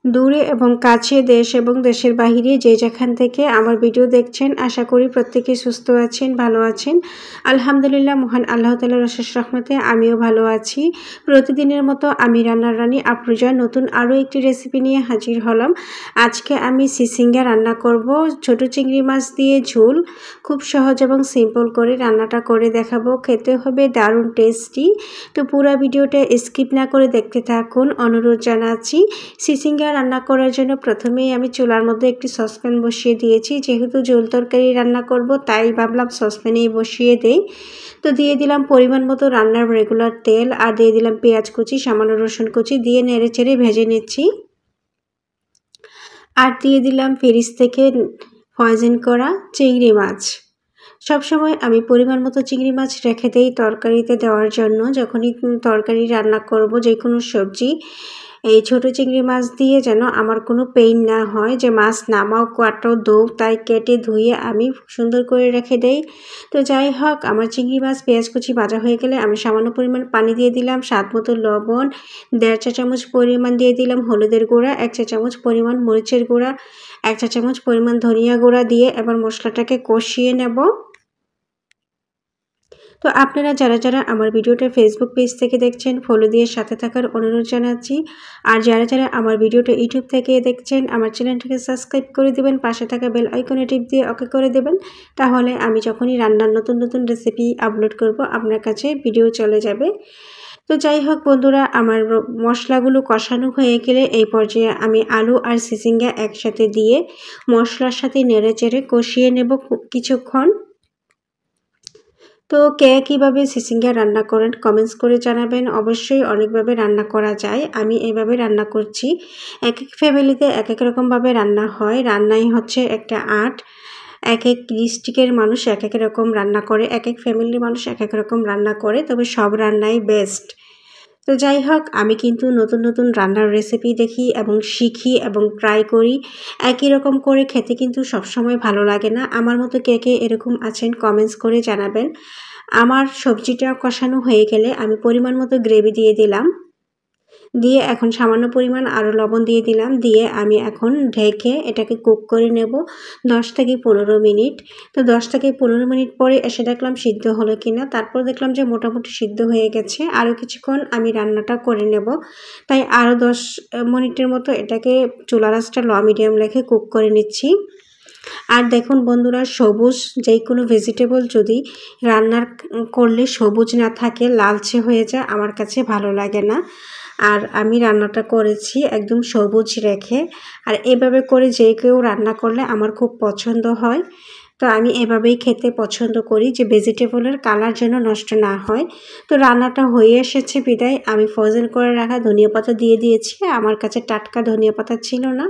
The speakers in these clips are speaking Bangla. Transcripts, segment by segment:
দূরে এবং কাছে, দেশ এবং দেশের বাহিরে যে যেখান থেকে আমার ভিডিও দেখছেন, আশা করি প্রত্যেকেই সুস্থ আছেন, ভালো আছেন। আলহামদুলিল্লাহ, মহান আল্লাহ তাআলার অশেষ রহমতে আমিও ভালো আছি। প্রতিদিনের মতো আমি রান্নার রানী আফরোজা নতুন আরও একটি রেসিপি নিয়ে হাজির হলাম। আজকে আমি সিসিঙ্গা রান্না করব, ছোট চিংড়ি মাছ দিয়ে ঝোল। খুব সহজ এবং সিম্পল করে রান্নাটা করে দেখাবো, খেতে হবে দারুণ টেস্টি। তো পুরো ভিডিওটা স্কিপ না করে দেখতে থাকুন অনুরোধ জানাচ্ছি। সিসিঙ্গা রান্না করার জন্য প্রথমেই আমি চুলার মধ্যে একটি সসপ্যান বসিয়ে দিয়েছি। যেহেতু ঝোল তরকারি রান্না করব তাই ভাবলাম সসপ্যানেই বসিয়ে দেই। তো দিয়ে দিলাম পরিমাণ মতো রান্নার রেগুলার তেল, আর দিয়ে দিলাম পেঁয়াজ কুচি, সামান্য রসুন কুচি দিয়ে নেড়ে চেড়ে ভেজে নিচ্ছি। আর দিয়ে দিলাম ফ্রিজ থেকে ফ্রোজেন করা চিংড়ি মাছ। সবসময় আমি পরিমাণ মতো চিংড়ি মাছ রেখে দেই তরকারিতে দেওয়ার জন্য। যখনই তরকারি রান্না করব যে কোনো সবজি, এই ছোট চিংড়ি মাছ দিয়ে যেন আমার কোনো পেইন না হয় যে মাছ নামাও, কাটো, ধোও। তাই কেটে ধুয়ে আমি সুন্দর করে রেখে দেই। তো যাই হোক, আমার চিংড়ি মাছ পেঁয়াজ কুচি ভাজা হয়ে গেলে আমি সামান্য পরিমাণ পানি দিয়ে দিলাম, স্বাদ মতো লবণ, 1.5 চা চামচ পরিমাণ দিয়ে দিলাম হলুদের গুঁড়া, 1 চা চামচ পরিমাণ মরিচের গুঁড়া, 1 চা চামচ পরিমাণ ধনিয়া গুঁড়া দিয়ে এবার মশলাটাকে কষিয়ে নেব। তো আপনারা যারা যারা আমার ভিডিওটা ফেসবুক পেজ থেকে দেখছেন, ফলো দিয়ে সাথে থাকার অনুরোধ জানাচ্ছি। আর যারা যারা আমার ভিডিওটা ইউটিউব থেকে দেখছেন, আমার চ্যানেলটাকে সাবস্ক্রাইব করে দিবেন, পাশে থাকা বেল আইকনে টিপ দিয়ে ওকে করে দেবেন। তাহলে আমি যখনই রান্নার নতুন নতুন রেসিপি আপলোড করব আপনার কাছে ভিডিও চলে যাবে। তো যাই হোক বন্ধুরা, আমার মশলাগুলো কষানো হয়ে গেলে এই পর্যায়ে আমি আলু আর সিসিঙ্গা একসাথে দিয়ে মশলার সাথে নেড়ে চেড়ে কষিয়ে নেব কিছুক্ষণ। তো কে কীভাবে সিসিঙ্গা রান্না করেন কমেন্টস করে জানাবেন। অবশ্যই অনেকভাবে রান্না করা যায়, আমি এভাবে রান্না করছি। এক এক ফ্যামিলিতে এক এক রকমভাবে রান্না হয়, রান্নাই হচ্ছে একটা আর্ট। এক এক ডিস্ট্রিক্টের মানুষ এক এক রকম রান্না করে, এক এক ফ্যামিলির মানুষ এক এক রকম রান্না করে, তবে সব রান্নাই বেস্ট। তো যাই হোক, আমি কিন্তু নতুন নতুন রান্নার রেসিপি দেখি এবং শিখি এবং ট্রাই করি। একই রকম করে খেতে কিন্তু সবসময় ভালো লাগে না। আমার মতো কে কে এরকম আছেন কমেন্টস করে জানাবেন। আমার সবজিটা কষানো হয়ে গেলে আমি পরিমাণ মতো গ্রেভি দিয়ে দিলাম, দিয়ে এখন সামান্য পরিমাণ আরও লবণ দিয়ে দিলাম, দিয়ে আমি এখন ঢেকে এটাকে কুক করে নেব 10 থেকে 15 মিনিট। তো 10 থেকে 15 মিনিট পরে এসে দেখলাম সিদ্ধ হলো কিনা। তারপর দেখলাম যে মোটামুটি সিদ্ধ হয়ে গেছে। আরও কিছুক্ষণ আমি রান্নাটা করে নেব, তাই আরও 10 মিনিটের মতো এটাকে চুলার আঁচটা লো মিডিয়াম রেখে কুক করে নিচ্ছি। আর দেখুন বন্ধুরা, সবুজ যে কোনো ভেজিটেবল যদি রান্নার করলে সবুজ না থাকে, লালচে হয়ে যায়, আমার কাছে ভালো লাগে না। আর আমি রান্নাটা করেছি একদম সবুজ রেখে। আর এভাবে করে যে কেউ রান্না করলে আমার খুব পছন্দ হয়। তো আমি এভাবেই খেতে পছন্দ করি, যে ভেজিটেবলের কালার যেন নষ্ট না হয়। তো রান্নাটা হয়ে এসেছে বিদায় আমি ফ্রোজেন করে রাখা ধনিয়া পাতা দিয়ে দিয়েছি। আমার কাছে টাটকা ধনিয়া পাতা ছিল না,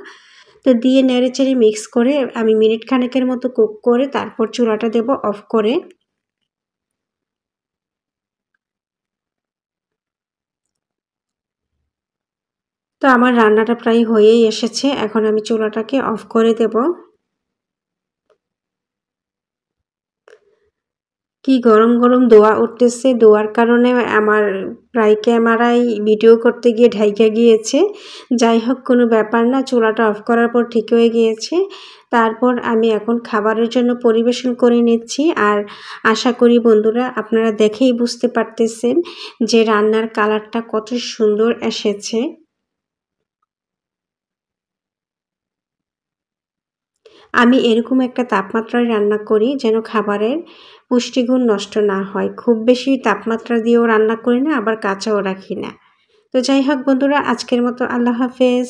তো দিয়ে নেড়ে চেড়ে মিক্স করে আমি মিনিট খানেকের মতো কুক করে তারপর চুলাটা দেব অফ করে। তো আমার রান্নাটা প্রায় হয়েই এসেছে, এখন আমি চুলাটাকে অফ করে দেব। কি গরম গরম ধোঁয়া উঠতেছে, ধোঁয়ার কারণে আমার প্রায় ক্যামেরায় ভিডিও করতে গিয়ে ঢাইকা গিয়েছে। যাই হোক, কোনো ব্যাপার না, চুলাটা অফ করার পর ঠিক হয়ে গিয়েছে। তারপর আমি এখন খাবারের জন্য পরিবেশন করে নিচ্ছি। আর আশা করি বন্ধুরা আপনারা দেখেই বুঝতে পারতেছেন যে রান্নার কালারটা কত সুন্দর এসেছে। আমি এরকম একটা তাপমাত্রায় রান্না করি যেন খাবারের পুষ্টিগুণ নষ্ট না হয়। খুব বেশি তাপমাত্রা দিয়েও রান্না করি না, আবার কাঁচাও রাখি না। তো যাই হোক বন্ধুরা, আজকের মতো আল্লাহ হাফেজ।